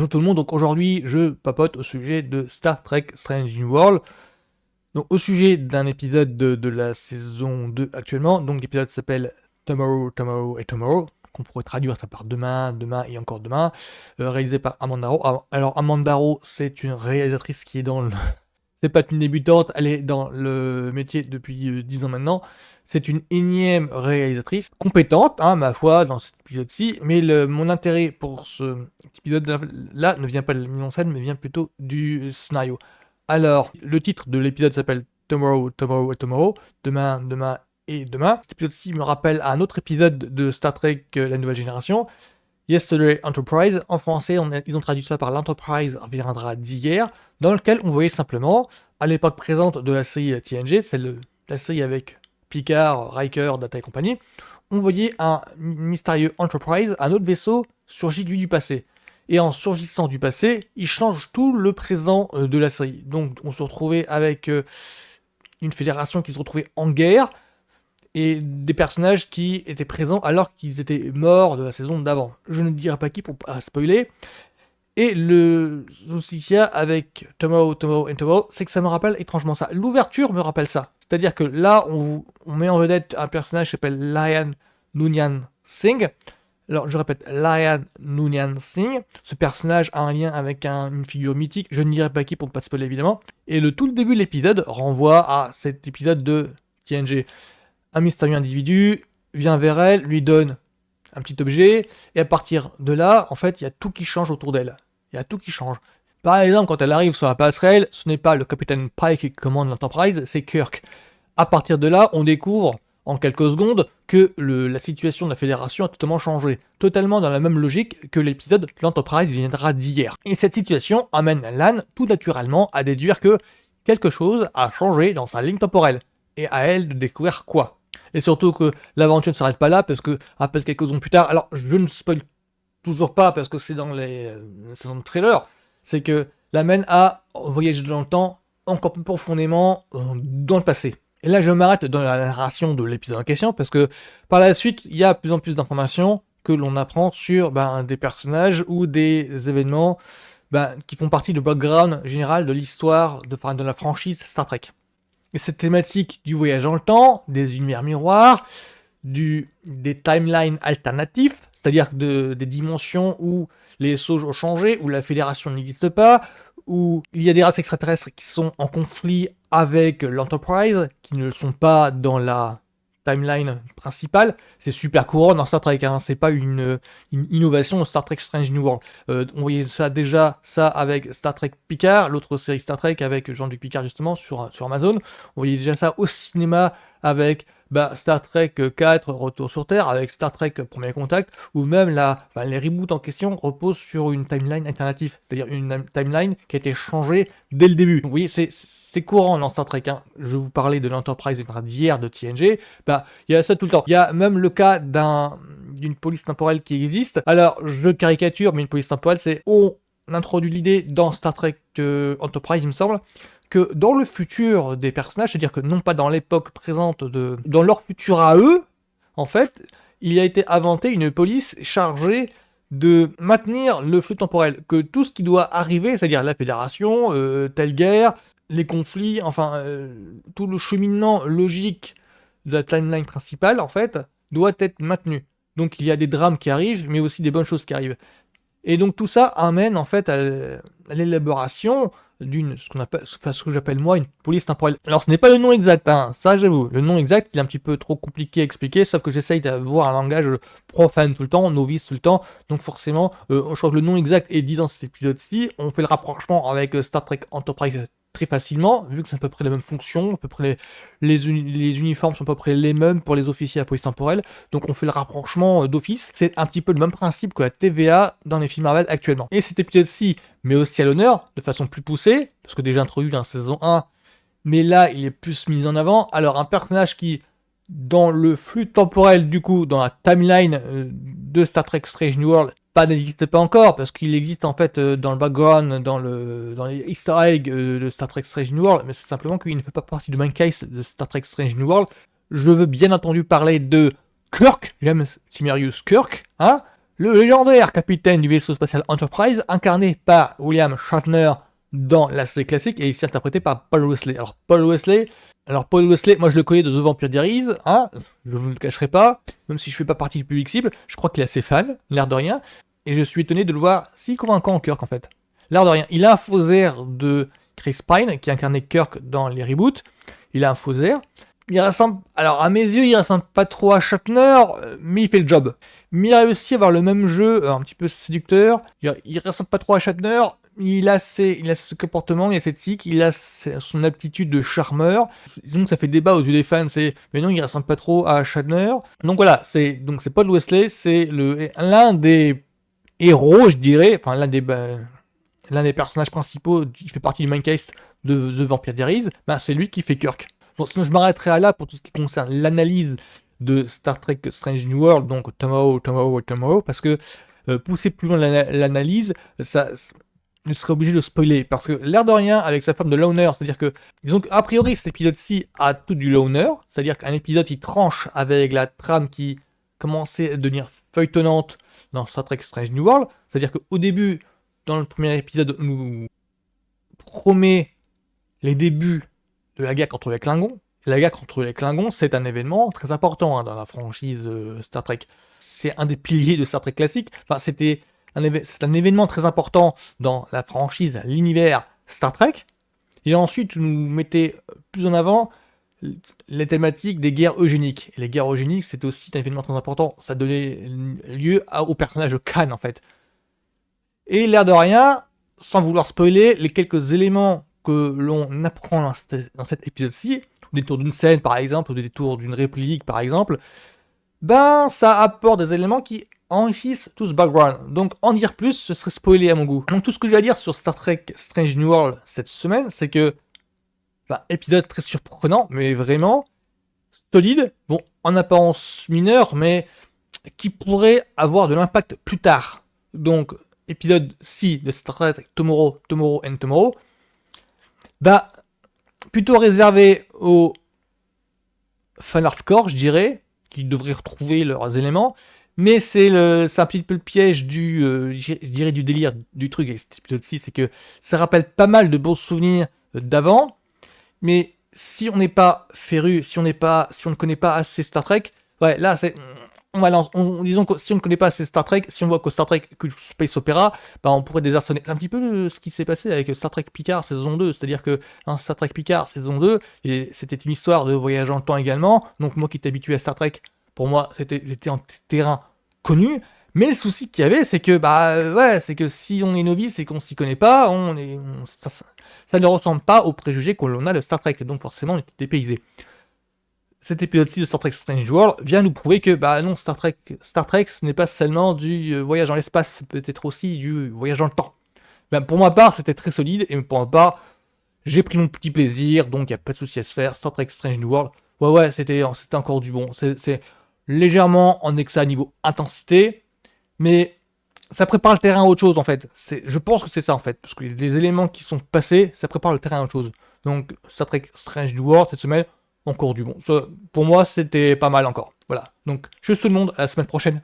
Bonjour tout le monde, donc aujourd'hui je papote au sujet de Star Trek Strange New World. Donc au sujet d'un épisode de la saison 2 actuellement, donc l'épisode s'appelle Tomorrow, Tomorrow et Tomorrow, qu'on pourrait traduire ça par demain, demain et encore demain, réalisé par Amanda Rowe. Alors Amanda Rowe, c'est une réalisatrice qui est dans le... C'est pas une débutante, elle est dans le métier depuis 10 ans maintenant. C'est une énième réalisatrice, compétente, hein, ma foi, dans cet épisode-ci. Mais mon intérêt pour cet épisode-là ne vient pas de la mise en scène, mais vient plutôt du scénario. Alors, le titre de l'épisode s'appelle Tomorrow, Tomorrow et Tomorrow. Demain, demain et demain. Cet épisode-ci me rappelle un autre épisode de Star Trek, la nouvelle génération. Yesterday Enterprise, en français, ils ont traduit ça par l'Enterprise reviendra d'hier, dans lequel on voyait simplement, à l'époque présente de la série TNG, la série avec Picard, Riker, Data et compagnie, on voyait un mystérieux Enterprise, un autre vaisseau, surgit du passé. Et en surgissant du passé, il change tout le présent de la série. Donc on se retrouvait avec une fédération qui se retrouvait en guerre, et des personnages qui étaient présents alors qu'ils étaient morts de la saison d'avant. Je ne dirai pas qui pour pas spoiler. Et le souci qu'il y a avec Tomorrow, Tomorrow and Tomorrow, c'est que ça me rappelle étrangement ça. L'ouverture me rappelle ça. C'est-à-dire que là, on met en vedette un personnage qui s'appelle Lian Noonien Singh. Alors, je répète, Lian Noonien Singh. Ce personnage a un lien avec une figure mythique. Je ne dirai pas qui pour ne pas spoiler évidemment. Et tout le début de l'épisode renvoie à cet épisode de TNG. Un mystérieux individu vient vers elle, lui donne un petit objet, et à partir de là, en fait, il y a tout qui change autour d'elle. Il y a tout qui change. Par exemple, quand elle arrive sur la passerelle, ce n'est pas le capitaine Pike qui commande l'Enterprise, c'est Kirk. À partir de là, on découvre, en quelques secondes, que la situation de la Fédération a totalement changé. Totalement dans la même logique que l'épisode l'Enterprise viendra d'hier. Et cette situation amène Lan, tout naturellement, à déduire que quelque chose a changé dans sa ligne temporelle. Et à elle de découvrir quoi. Et surtout que l'aventure ne s'arrête pas là, parce que, après quelques secondes plus tard, alors je ne spoil toujours pas, parce que c'est dans les trailers, c'est que l'amène à voyager dans le temps encore plus profondément dans le passé. Et là, je m'arrête dans la narration de l'épisode en question, parce que par la suite, il y a de plus en plus d'informations que l'on apprend sur des personnages ou des événements qui font partie du background général de l'histoire de la franchise Star Trek. Et cette thématique du voyage dans le temps, des univers miroirs, des timelines alternatifs, c'est-à-dire des dimensions où les sauges ont changé, où la fédération n'existe pas, où il y a des races extraterrestres qui sont en conflit avec l'Enterprise, qui ne le sont pas dans la timeline principale. C'est super courant dans Star Trek, hein. C'est pas une innovation de Star Trek Strange New World. On voyait ça avec Star Trek Picard, l'autre série Star Trek avec Jean-Luc Picard justement sur Amazon. On voyait déjà ça au cinéma avec Star Trek 4 Retour sur Terre, avec Star Trek Premier Contact, ou même les reboots en question reposent sur une timeline alternative, c'est-à-dire une timeline qui a été changée dès le début. Vous voyez, c'est courant dans Star Trek, hein. Je vous parlais de l'Enterprise d'hier de TNG, il y a ça tout le temps. Il y a même le cas d'une police temporelle qui existe. Alors, je caricature, mais une police temporelle, on introduit l'idée dans Star Trek Enterprise, il me semble, que dans le futur des personnages, c'est-à-dire que non pas dans l'époque présente, dans leur futur à eux, en fait, il a été inventé une police chargée de maintenir le flux temporel, que tout ce qui doit arriver, c'est-à-dire la fédération, telle guerre, les conflits, tout le cheminement logique de la timeline principale, en fait, doit être maintenu. Donc il y a des drames qui arrivent, mais aussi des bonnes choses qui arrivent. Et donc tout ça amène en fait à l'élaboration ce que j'appelle moi une police temporelle. Alors ce n'est pas le nom exact, hein, ça j'avoue. Le nom exact, il est un petit peu trop compliqué à expliquer, sauf que j'essaye d'avoir un langage profane tout le temps, novice tout le temps, donc forcément, je crois que le nom exact est dit dans cet épisode-ci. On fait le rapprochement avec Star Trek Enterprise très facilement, vu que c'est à peu près la même fonction, à peu près les uniformes sont à peu près les mêmes pour les officiers à police temporelle, donc on fait le rapprochement d'office. C'est un petit peu le même principe que la TVA dans les films Marvel actuellement. Et cet épisode-ci met aussi à l'honneur, de façon plus poussée, parce que déjà introduit dans la saison 1, mais là il est plus mis en avant. Alors un personnage qui, dans le flux temporel du coup, dans la timeline de Star Trek Strange New World, n'existe pas encore, parce qu'il existe en fait dans le background, dans les easter eggs de Star Trek Strange New World, mais c'est simplement qu'il ne fait pas partie du main case de Star Trek Strange New World. Je veux bien entendu parler de Kirk, James Timerius Kirk, hein, le légendaire capitaine du vaisseau spatial Enterprise, incarné par William Shatner dans la série classique, et ici interprété par Paul Wesley. Alors Paul Wesley, moi je le connais de The Vampire Diaries, hein, je ne vous le cacherai pas, même si je fais pas partie du public cible, je crois qu'il est assez fan, l'air de rien, et je suis étonné de le voir si convaincant en Kirk en fait. L'air de rien, il a un faux air de Chris Pine, qui incarnait Kirk dans les reboots, il a un faux air. Il ressemble, alors à mes yeux, il ressemble pas trop à Shatner, mais il fait le job. Mais il a réussi à avoir le même jeu, un petit peu séducteur. Il ressemble pas trop à Shatner, il a ce comportement, il a cette tic, il a son aptitude de charmeur. Disons que ça fait débat aux yeux des fans, mais non, il ressemble pas trop à Shatner. Donc voilà, c'est Paul Wesley, c'est l'un des héros, je dirais, enfin l'un des personnages principaux, il fait partie du maincast de The Vampire Diaries, c'est lui qui fait Kirk. Bon, sinon je m'arrêterai là pour tout ce qui concerne l'analyse de Star Trek Strange New World, donc Tomorrow, parce que pousser plus loin l'analyse, ça je serais obligé de spoiler, parce que l'air de rien, avec sa forme de loner, c'est-à-dire que, disons qu'a priori cet épisode-ci a tout du loner, c'est-à-dire qu'un épisode qui tranche avec la trame qui commençait à devenir feuilletonnante dans Star Trek Strange New World, c'est-à-dire qu'au début, dans le premier épisode, on nous promet les débuts de la guerre contre les Klingons. La guerre contre les Klingons, c'est un événement très important dans la franchise Star Trek. C'est un des piliers de Star Trek classique. Enfin, c'est un événement très important dans la franchise, l'univers Star Trek. Et ensuite, nous mettez plus en avant les thématiques des guerres eugéniques. Et les guerres eugéniques, c'est aussi un événement très important. Ça donnait lieu au personnage de Khan, en fait. Et l'air de rien, sans vouloir spoiler, les quelques éléments que l'on apprend dans cet épisode-ci, au détour d'une scène par exemple, au détour d'une réplique par exemple, ça apporte des éléments qui enrichissent tout ce background. Donc en dire plus, ce serait spoiler à mon goût. Donc tout ce que j'ai à dire sur Star Trek Strange New World cette semaine, c'est que, épisode très surprenant, mais vraiment solide, bon, en apparence mineure, mais qui pourrait avoir de l'impact plus tard. Donc, épisode 6 de Star Trek Tomorrow and Tomorrow, plutôt réservé aux fans hardcore, je dirais, qui devraient retrouver leurs éléments, mais c'est un petit peu le piège je dirais du délire du truc avec cet épisode 6, c'est que ça rappelle pas mal de bons souvenirs d'avant, mais si on n'est pas féru, si on ne connaît pas assez Star Trek, ouais, là c'est... disons que si on ne connaît pas assez Star Trek, si on voit que Star Trek que Space Opera, on pourrait désarçonner. C'est un petit peu ce qui s'est passé avec Star Trek Picard saison 2, c'est-à-dire que dans Star Trek Picard saison 2, c'était une histoire de voyage dans le temps également, donc moi qui étais habitué à Star Trek, pour moi j'étais en terrain connu, mais le souci qu'il y avait, c'est que c'est que si on est novice et qu'on s'y connaît pas, ça ne ressemble pas aux préjugés qu'on a de Star Trek, donc forcément on est dépaysé. Cet épisode-ci de Star Trek Strange World vient nous prouver que non, Star Trek, ce n'est pas seulement du voyage dans l'espace, c'est peut-être aussi du voyage dans le temps. Pour ma part, c'était très solide, et pour ma part, j'ai pris mon petit plaisir, donc il n'y a pas de souci à se faire. Star Trek Strange New World, ouais, c'était encore du bon. C'est légèrement en excès à niveau intensité, mais ça prépare le terrain à autre chose en fait. Je pense que c'est ça en fait, parce que les éléments qui sont passés, ça prépare le terrain à autre chose. Donc Star Trek Strange New World cette semaine, encore du bon. Ça, pour moi, c'était pas mal encore. Voilà. Donc, je souhaite tout le monde à la semaine prochaine.